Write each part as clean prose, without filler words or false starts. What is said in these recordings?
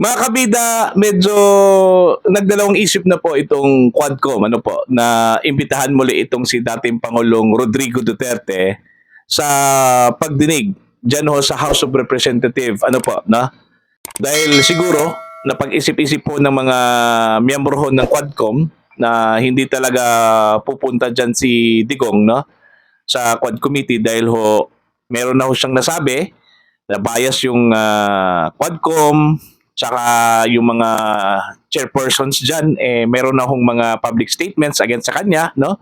Mga kabida, medyo nagdalawang isip na po itong Quadcom, ano po, na imbitahan muli itong si dating Pangulong Rodrigo Duterte sa pagdinig diyan ho sa House of Representative, ano po, no? Dahil siguro napag-isip-isip po ng mga miyembro ho ng Quadcom na hindi talaga pupunta diyan si Digong, no? Sa Quad Committee dahil ho meron na ho siyang nasabi na bias yung Quadcom, tsaka yung mga chairpersons dyan, meron na hong mga public statements against sa kanya, no?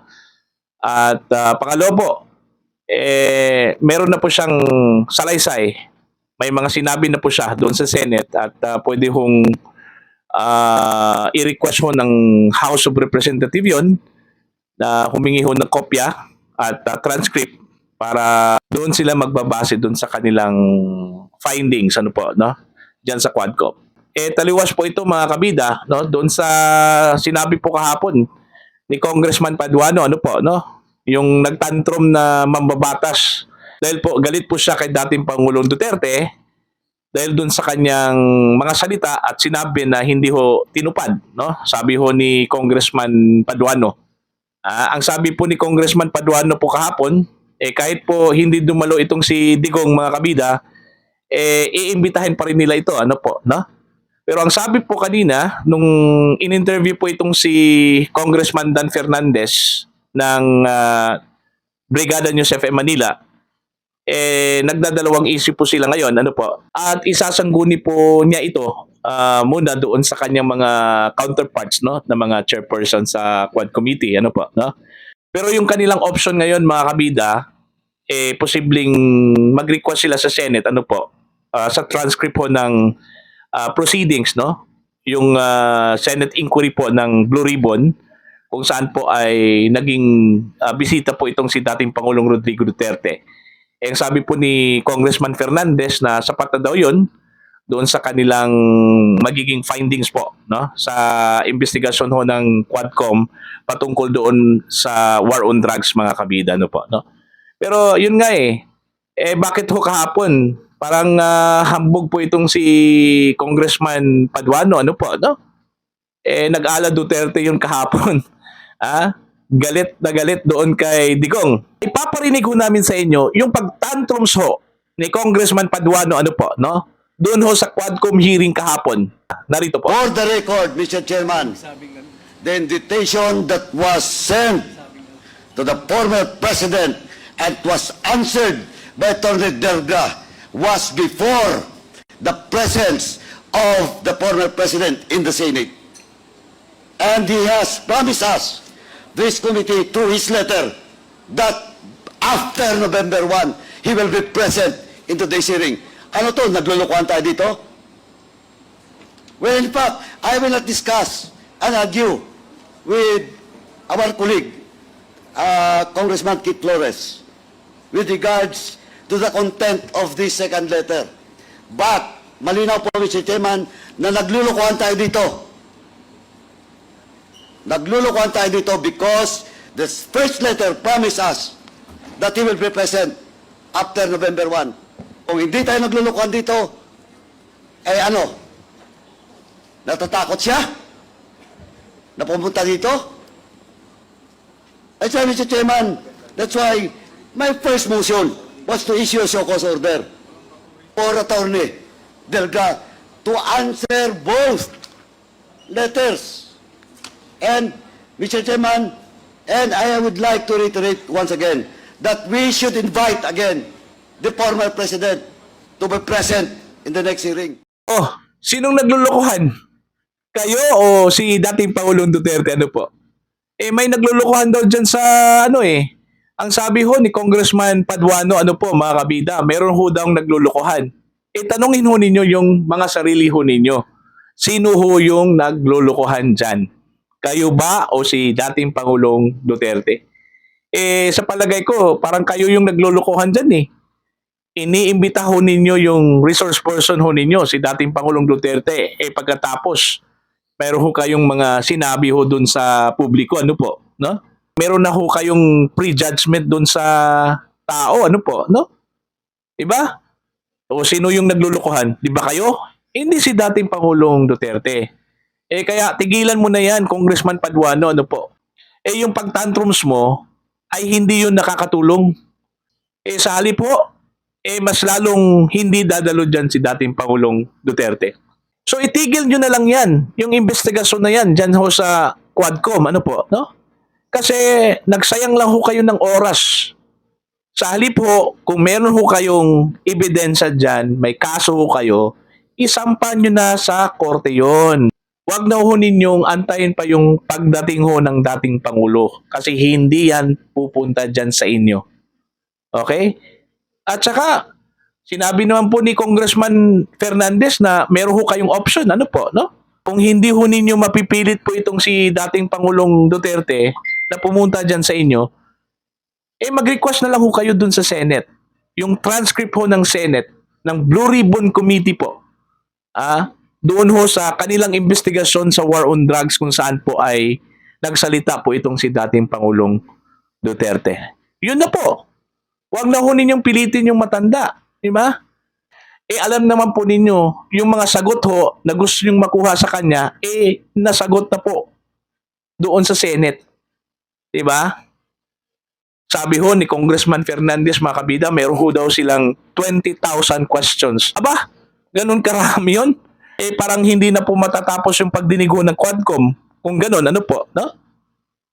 At pangalawa po, meron na po siyang salaysay. May mga sinabi na po siya doon sa Senate at pwede hong i-request ho ng House of Representative yon na humingi ho ng kopya at transcript para doon sila magbabase doon sa kanilang findings, ano po, no? Diyan sa Quadcom. Taliwas po ito mga kabida, no? Doon sa sinabi po kahapon ni Congressman Paduano, ano po, no? Yung nagtantrum na mambabatas dahil po galit po siya kay dating Pangulong Duterte dahil doon sa kanyang mga salita at sinabi na hindi ho tinupad, no? Sabi ho ni Congressman Paduano. Ang sabi po ni Congressman Paduano po kahapon, kahit po hindi dumalo itong si Digong mga kabida, iimbitahin pa rin nila ito, ano po, no? Pero ang sabi po kanina, nung in-interview po itong si Congressman Dan Fernandez ng Brigada News FM Manila, nagdadalawang isip po sila ngayon, ano po, at isasangguni po niya ito muna doon sa kanyang mga counterparts, no, na mga chairperson sa Quad Committee, ano po, no? Pero yung kanilang option ngayon mga kabida, posibleng mag-request sila sa Senate, ano po, sa transcript po ng proceedings, no? Yung Senate inquiry po ng Blue Ribbon kung saan po ay naging bisita po itong si dating Pangulong Rodrigo Duterte. Sabi po ni Congressman Fernandez na sapat na daw yun doon sa kanilang magiging findings po, no, sa investigasyon ho ng Quadcom patungkol doon sa war on drugs mga kabida, no po, no. Pero yun nga bakit ho kahapon parang hambog po itong si Congressman Paduano, ano po, no? Nag-ala Duterte yun kahapon. Galit na galit doon kay Digong. Ipaparinig ho namin sa inyo yung pagtantrums ho ni Congressman Paduano, ano po, no? Doon ho sa Quadcom hearing kahapon. Narito po. For the record, Mr. Chairman, the invitation that was sent to the former president and was answered by Attorney Delga was before the presence of the former president in the Senate. And he has promised us, this committee, through his letter, that after November 1, he will be present in today's hearing. Ano to? Naglulukuhan tayo dito? Well, in fact, I will not discuss and argue with our colleague, Congressman Kit Flores, with regards to the content of this second letter. But, malinaw po, Mr. Chairman, na naglulukuhan tayo dito. Naglulukuhan tayo dito because the first letter promised us that he will be present after November 1. Kung hindi tayo naglulukuhan dito, ano? Natatakot siya? Na pumunta dito? So, Mr. Chairman, that's why my first motion was to issue a show cause order for Attorney Delga to answer both letters. And, Mr. Chairman, and I would like to reiterate once again that we should invite again the former president to be present in the next hearing. Sinong naglulukuhan? Kayo o si dating Pangulong Duterte, ano po? May naglulukuhan daw dyan sa Ang sabi ho ni Congressman Paduano, ano po mga kabida, meron ho daw naglulukuhan. Tanungin ho ninyo yung mga sarili ho ninyo. Sino ho yung naglulukuhan dyan? Kayo ba o si dating Pangulong Duterte? Sa palagay ko, parang kayo yung naglulukuhan dyan Iniimbita ho ninyo yung resource person ho ninyo, si dating Pangulong Duterte. Pagkatapos, meron ho kayong mga sinabi ho dun sa publiko, ano po, no? Meron na ho kayong prejudgment dun sa tao, ano po, no? Diba? O sino yung naglulukuhan? Di ba kayo? Hindi si dating Pangulong Duterte. Kaya tigilan mo na yan, Congressman Paduano, ano po. Yung pagtantrums mo ay hindi yun nakakatulong. Sa halip po, mas lalong hindi dadalo dyan si dating Pangulong Duterte. So itigil nyo na lang yan, yung investigasyon na yan dyan ho sa Quadcom, ano po, no? Kasi nagsayang lang ho kayo ng oras. Sa halip ho, kung meron ho kayong ebidensya dyan, may kaso ho kayo, isampan nyo na sa korte yon. Huwag na ho ninyong antayin pa yung pagdating ho ng dating Pangulo kasi hindi yan pupunta dyan sa inyo. Okay? At saka, sinabi naman po ni Congressman Fernandez na meron ho kayong option. Ano po, no? Kung hindi ho ninyo mapipilit po itong si dating Pangulong Duterte na pumunta dyan sa inyo, mag-request na lang ho kayo dun sa Senate. Yung transcript ho ng Senate, ng Blue Ribbon Committee po, doon ho sa kanilang investigasyon sa war on drugs kung saan po ay nagsalita po itong si dating Pangulong Duterte. Yun na po. Huwag na ho ninyong pilitin yung matanda. Di ba? Alam naman po ninyo, yung mga sagot ho na gusto nyong makuha sa kanya, nasagot na po doon sa Senate. Di ba? Sabi ho ni Congressman Fernandez, mga kabida, meron ho daw silang 20,000 questions. Aba, ganun karami yun? Parang hindi na po matatapos yung pagdinig ho ng Quadcom. Kung ganun, ano po, no?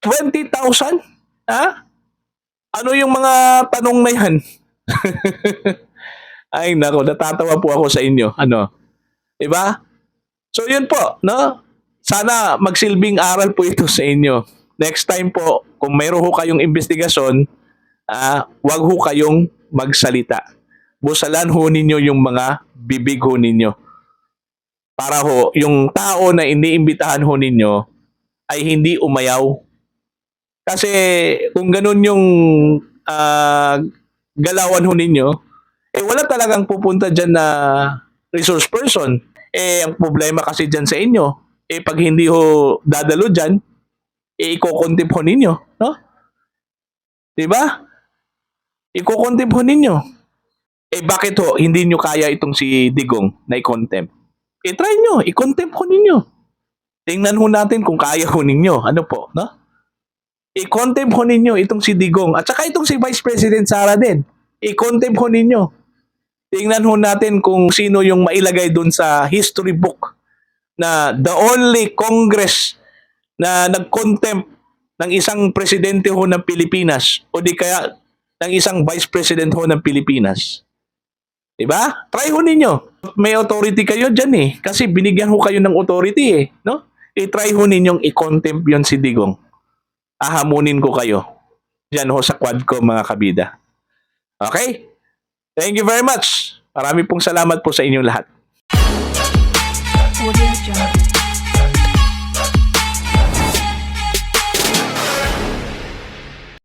20,000? Ha? Ano yung mga tanong na yan? Ay, nako, natatawa po ako sa inyo. Ano? Diba? So, yun po, no? Sana magsilbing aral po ito sa inyo. Next time po, kung mayroon ho kayong investigasyon, wag ho kayong magsalita. Busalan ho ninyo yung mga bibig ho ninyo. Para ho, yung tao na iniimbitahan ho ninyo ay hindi umayaw. Kasi kung ganun yung galawan ho ninyo, wala talagang pupunta dyan na resource person. Ang problema kasi dyan sa inyo, pag hindi ho dadalo dyan, iko-contempt ho ninyo. No? Diba? Iko-contempt ho ninyo. Bakit ho, hindi nyo kaya itong si Digong na i-contempt? Try nyo, i-contempt ho ninyo. Tingnan ho natin kung kaya ho ninyo. Ano po, no? I-contempt ho ninyo itong si Digong. At saka itong si Vice President Sara din. I-contempt ho ninyo. Tingnan ho natin kung sino yung mailagay dun sa history book na the only Congress na nag-contempt ng isang presidente ho ng Pilipinas o di kaya ng isang Vice President ho ng Pilipinas. Diba? Try ho ninyo. May authority kayo dyan kasi binigyan ho kayo ng authority no? I-try ho ninyong i-contempt yon si Digong. Ahamunin ko kayo. Diyan ho sa Quadcom, mga kabida. Okay? Thank you very much. Marami pong salamat po sa inyong lahat. Audio Jungle.